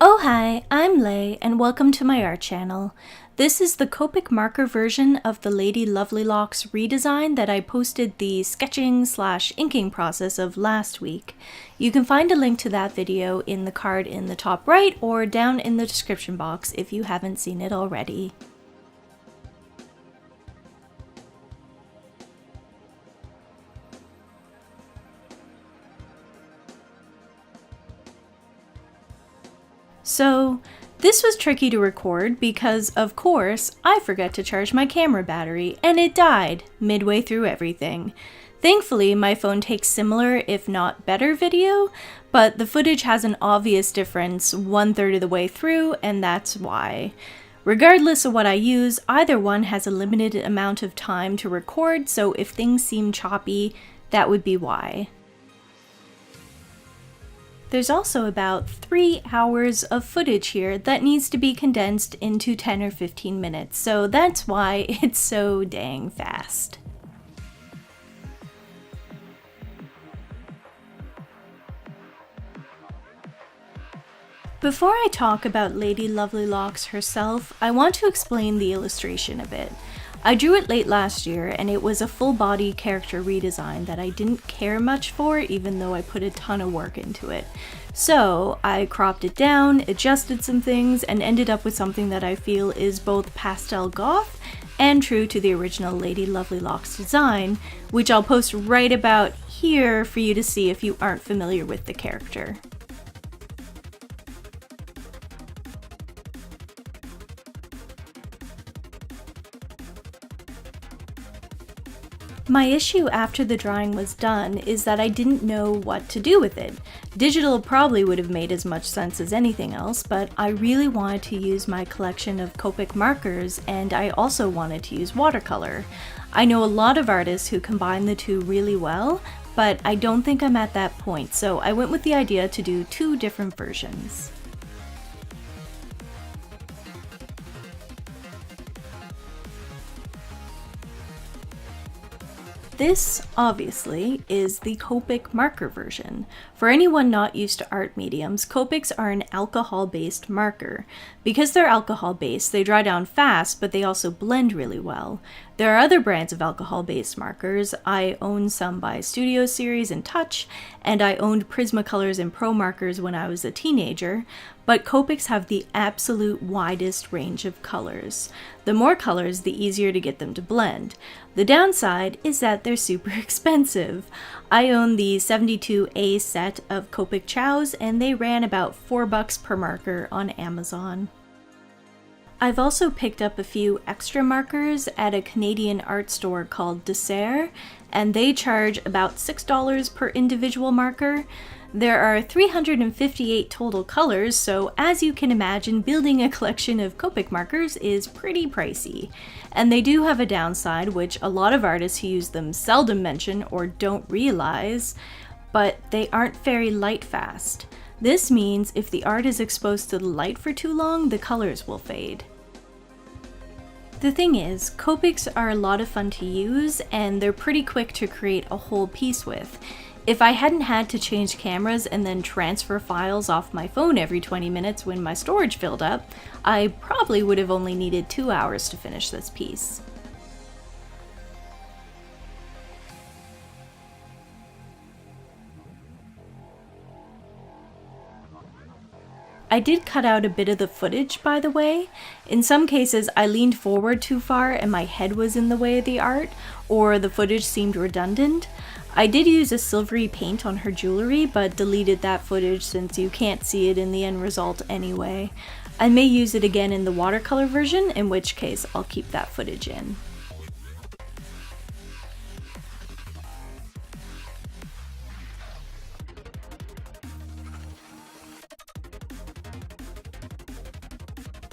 Oh hi, I'm Lay and welcome to my art channel. This is the Copic marker version of the LovelyLocks redesign that I posted the sketching/inking process of last week. You can find a link to that video in the card in the top right or down in the description box if you haven't seen it already. So, this was tricky to record because, of course, I forgot to charge my camera battery and it died midway through everything. Thankfully, my phone takes similar, if not better video, but the footage has an obvious difference 1/3 of the way through, and that's why. Regardless of what I use, either one has a limited amount of time to record, so if things seem choppy, that would be why. There's also about 3 hours of footage here that needs to be condensed into 10 or 15 minutes, so that's why it's so dang fast. Before I talk about Lady LovelyLocks herself, I want to explain the illustration a bit. I drew it late last year and it was a full body character redesign that I didn't care much for even though I put a ton of work into it. So I cropped it down, adjusted some things, and ended up with something that I feel is both Pastel Goth and true to the original Lady LovelyLocks design, which I'll post right about here for you to see if you aren't familiar with the character. My issue after the drawing was done is that I didn't know what to do with it. Digital probably would have made as much sense as anything else, but I really wanted to use my collection of Copic markers, and I also wanted to use watercolor. I know a lot of artists who combine the two really well, but I don't think I'm at that point, so I went with the idea to do 2 different versions. This, obviously, is the Copic marker version. For anyone not used to art mediums, Copics are an alcohol-based marker. Because they're alcohol-based, they dry down fast, but they also blend really well. There are other brands of alcohol-based markers. I own some by Studio Series and Touch, and I owned Prismacolors and Pro markers when I was a teenager, but Copics have the absolute widest range of colors. The more colors, the easier to get them to blend. The downside is that they're super expensive. I own the 72A set of Copic chows, and they ran about $4 per marker on Amazon. I've also picked up a few extra markers at a Canadian art store called Dessert, and they charge about $6 per individual marker. There are 358 total colors, so as you can imagine, building a collection of Copic markers is pretty pricey. And they do have a downside, which a lot of artists who use them seldom mention or don't realize, but they aren't very light fast. This means if the art is exposed to the light for too long, the colors will fade. The thing is, Copics are a lot of fun to use, and they're pretty quick to create a whole piece with. If I hadn't had to change cameras and then transfer files off my phone every 20 minutes when my storage filled up, I probably would have only needed 2 hours to finish this piece. I did cut out a bit of the footage, by the way. In some cases, I leaned forward too far and my head was in the way of the art, or the footage seemed redundant. I did use a silvery paint on her jewelry, but deleted that footage since you can't see it in the end result anyway. I may use it again in the watercolor version, in which case I'll keep that footage in.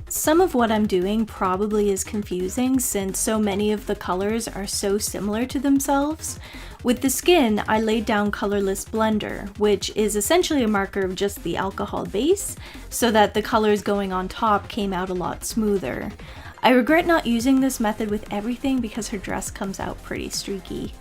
Some of what I'm doing probably is confusing since so many of the colors are so similar to themselves. With the skin, I laid down colorless blender, which is essentially a marker of just the alcohol base, so that the colors going on top came out a lot smoother. I regret not using this method with everything because her dress comes out pretty streaky.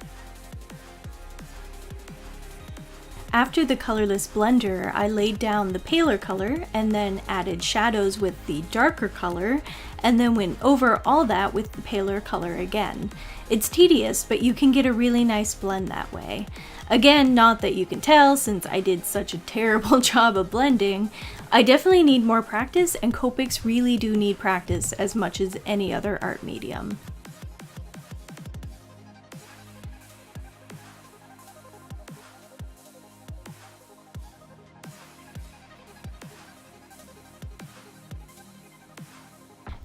After the colorless blender, I laid down the paler color and then added shadows with the darker color, and then went over all that with the paler color again. It's tedious, but you can get a really nice blend that way. Again, not that you can tell since I did such a terrible job of blending. I definitely need more practice, and Copics really do need practice as much as any other art medium.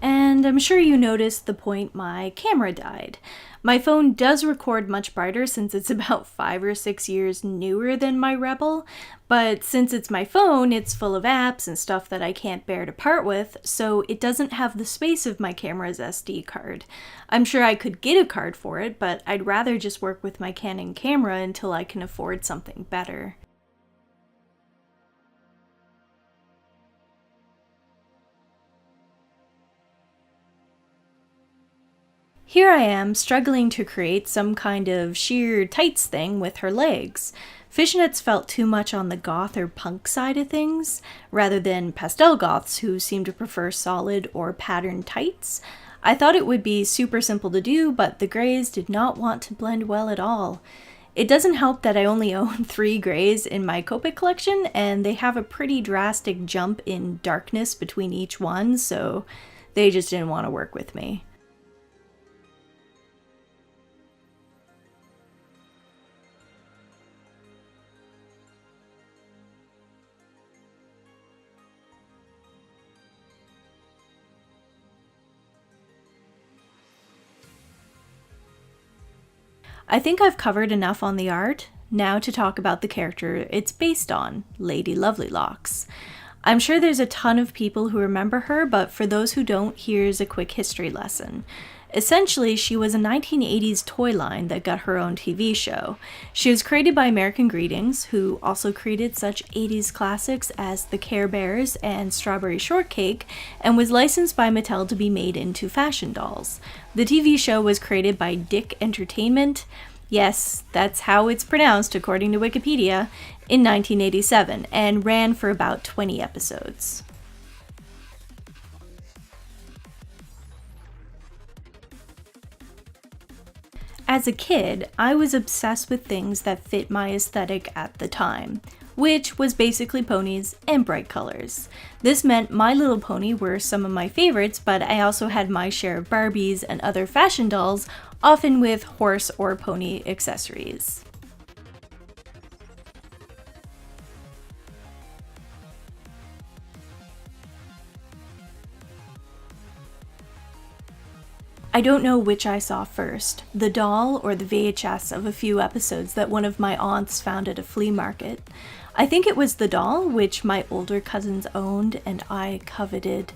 And I'm sure you noticed the point my camera died. My phone does record much brighter since it's about 5 or 6 years newer than my Rebel, but since it's my phone, it's full of apps and stuff that I can't bear to part with, so it doesn't have the space of my camera's SD card. I'm sure I could get a card for it, but I'd rather just work with my Canon camera until I can afford something better. Here I am, struggling to create some kind of sheer tights thing with her legs. Fishnets felt too much on the goth or punk side of things, rather than pastel goths who seem to prefer solid or patterned tights. I thought it would be super simple to do, but the grays did not want to blend well at all. It doesn't help that I only own 3 grays in my Copic collection, and they have a pretty drastic jump in darkness between each one, so they just didn't want to work with me. I think I've covered enough on the art, now to talk about the character it's based on, Lady LovelyLocks. I'm sure there's a ton of people who remember her, but for those who don't, here's a quick history lesson. Essentially, she was a 1980s toy line that got her own TV show. She was created by American Greetings, who also created such 80s classics as The Care Bears and Strawberry Shortcake, and was licensed by Mattel to be made into fashion dolls. The TV show was created by Dick Entertainment, yes, that's how it's pronounced according to Wikipedia, in 1987, and ran for about 20 episodes. As a kid, I was obsessed with things that fit my aesthetic at the time, which was basically ponies and bright colors. This meant My Little Pony were some of my favorites, but I also had my share of Barbies and other fashion dolls, often with horse or pony accessories. I don't know which I saw first, the doll or the VHS of a few episodes that one of my aunts found at a flea market. I think it was the doll, which my older cousins owned and I coveted.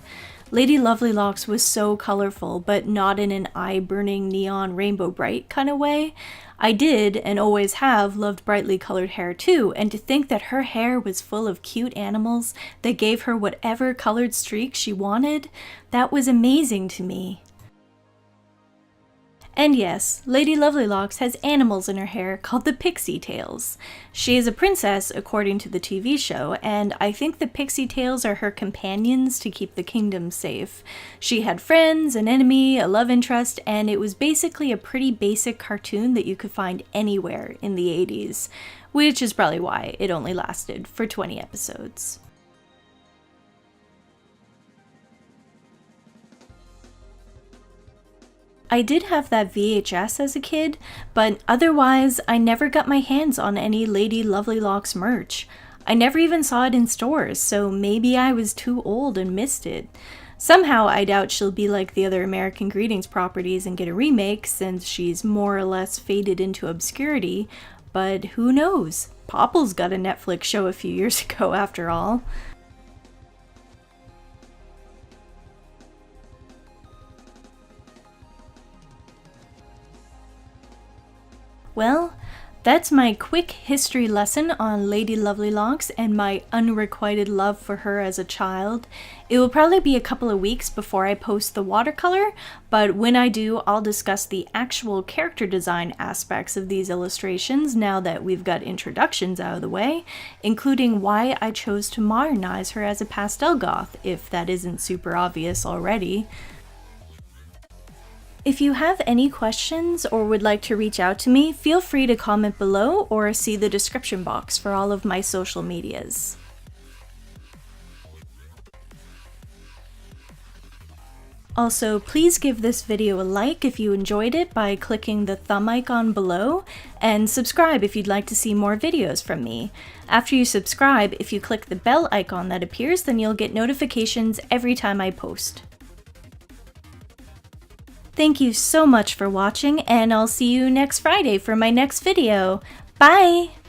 Lady LovelyLocks was so colorful, but not in an eye-burning neon rainbow bright kind of way. I did, and always have, loved brightly colored hair too, and to think that her hair was full of cute animals that gave her whatever colored streak she wanted, that was amazing to me. And yes, Lady LovelyLocks has animals in her hair called the pixie tails. She is a princess according to the TV show, and I think the pixie tails are her companions to keep the kingdom safe. She had friends, an enemy, a love interest, and it was basically a pretty basic cartoon that you could find anywhere in the 80s, which is probably why it only lasted for 20 episodes. I did have that VHS as a kid, but otherwise I never got my hands on any Lady LovelyLocks merch. I never even saw it in stores, so maybe I was too old and missed it. Somehow I doubt she'll be like the other American Greetings properties and get a remake since she's more or less faded into obscurity, but who knows? Popple's got a Netflix show a few years ago after all. Well, That's my quick history lesson on Lady LovelyLocks and my unrequited love for her as a child. It will probably be a couple of weeks before I post the watercolor, but when I do, I'll discuss the actual character design aspects of these illustrations now that we've got introductions out of the way, including why I chose to modernize her as a Pastel Goth, if that isn't super obvious already. If you have any questions or would like to reach out to me, feel free to comment below or see the description box for all of my social medias. Also, please give this video a like if you enjoyed it by clicking the thumb icon below, and subscribe if you'd like to see more videos from me. After you subscribe, if you click the bell icon that appears, then you'll get notifications every time I post. Thank you so much for watching, and I'll see you next Friday for my next video. Bye!